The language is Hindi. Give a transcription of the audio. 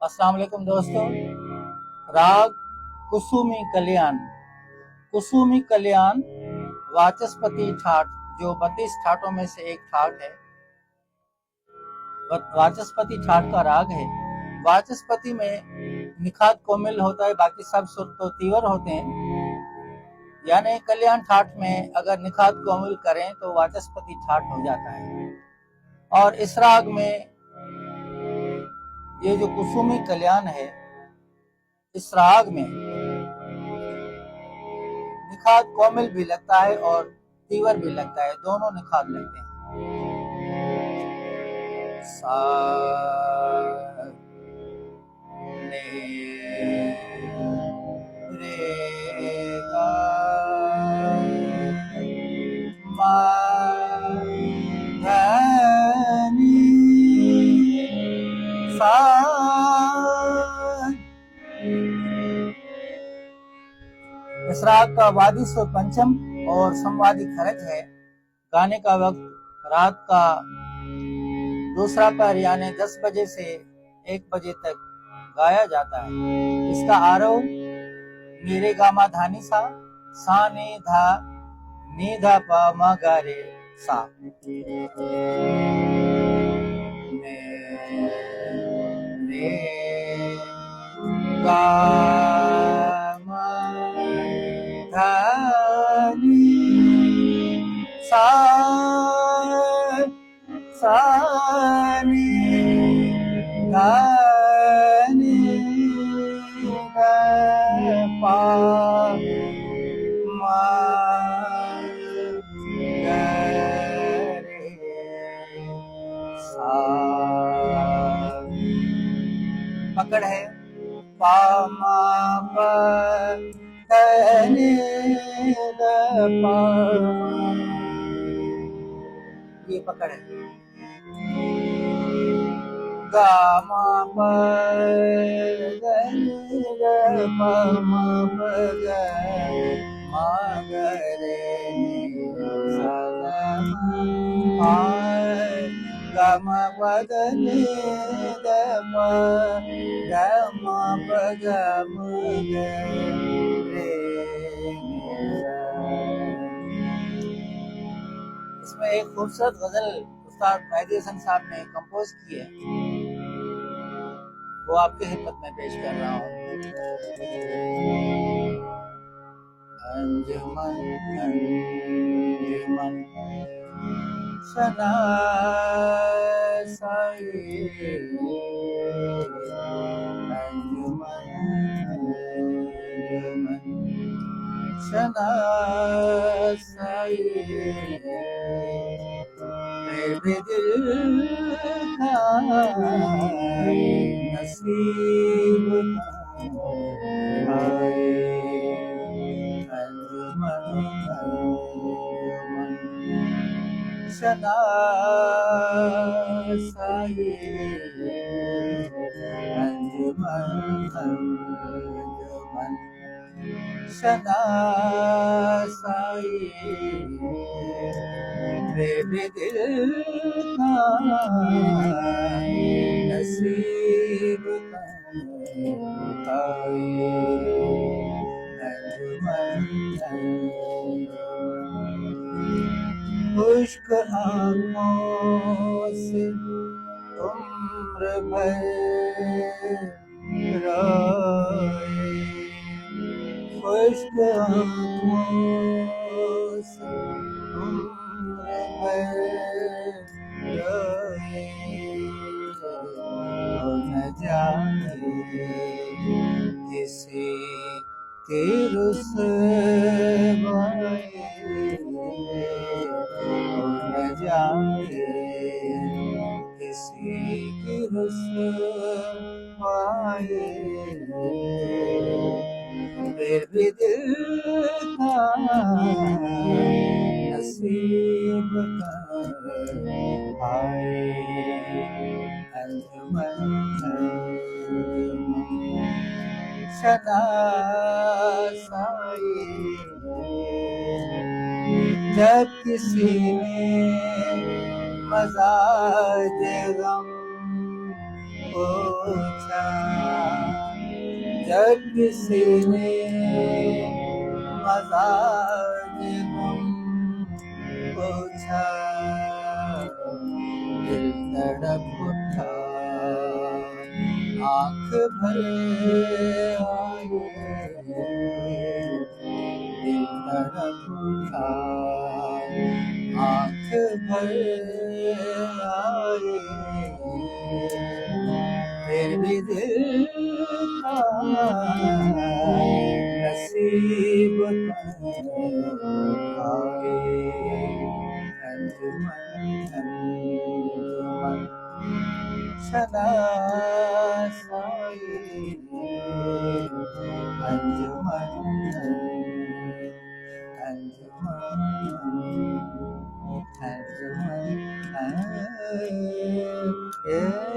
अस्सलाम वालेकुम दोस्तों। राग कुसुमी कल्याण। कुसुमी कल्याण वाचस्पति ठाट, जो 32 ठाटों में से एक ठाट है, वाचस्पति ठाट का राग है। वाचस्पति में निखात कोमिल होता है, बाकी सब सुर तो तीवर होते हैं। यानी कल्याण ठाट में अगर निखात कोमिल करें तो वाचस्पति ठाट हो जाता है। और इस राग में ये जो कुसुमी कल्याण है, इस राग में निखात कोमिल भी लगता है और तीवर भी लगता है, दोनों निखात लगते हैं। सा ले रे गा मा धा नी सा। इस राग का वादी स्वर पंचम और संवादी खरज है। गाने का वक्त रात का दूसरा पहर यानी 10 बजे से 1 बजे तक गाया जाता है। इसका आरोह मेरे गामा धानी सा नी धा पा मा गा रे सा। मेरे गामा धानी सा नी गा नी गा पा मा गा रे सा। पकड़ है पा मा पा धा नी धा पा, ये पकड़ है। गा मा पा धा नी धा पा मा पा गा मा गा रे नी सा गा गा मा पा धा नी धा पा गा मा पा गा मा गा रे नी सा। इसमें एक खूबसूरत गजल उस्ताद मेहदी हसन साहब ने कंपोज की है, वो आपकी खिदमत में पेश कर रहा हूँ। अंजुमन अंजुमन सना साई, अंजुमन अंजुमन सना साई, मेरे दिल का नसीब आए। अंजुमन अंजुमन सना साई, अंजुमन अंजुमन सना साई, मेरे दिल का नसीब आए। खुश्क आँखों से उम्र भर रोए, खुश्क आँखों से उम्र भर रोए, न जाने किसी की रुसवाई, न जाने किसी की रुसवाई, मेरे दिल का नसीब आए। अंजुमन सना साई, जब किसी ने मज़ाज गम पूछा, किसी ने मजाज हम पूछा, दिल तड़प उठा, आँख भर आए, दिल तड़प उठा, आँख भर आए, फिर भी दिल का नसीब आए, अंजुमन अंजुमन शनासाए, अंजुमन अंजुमन अंजुमन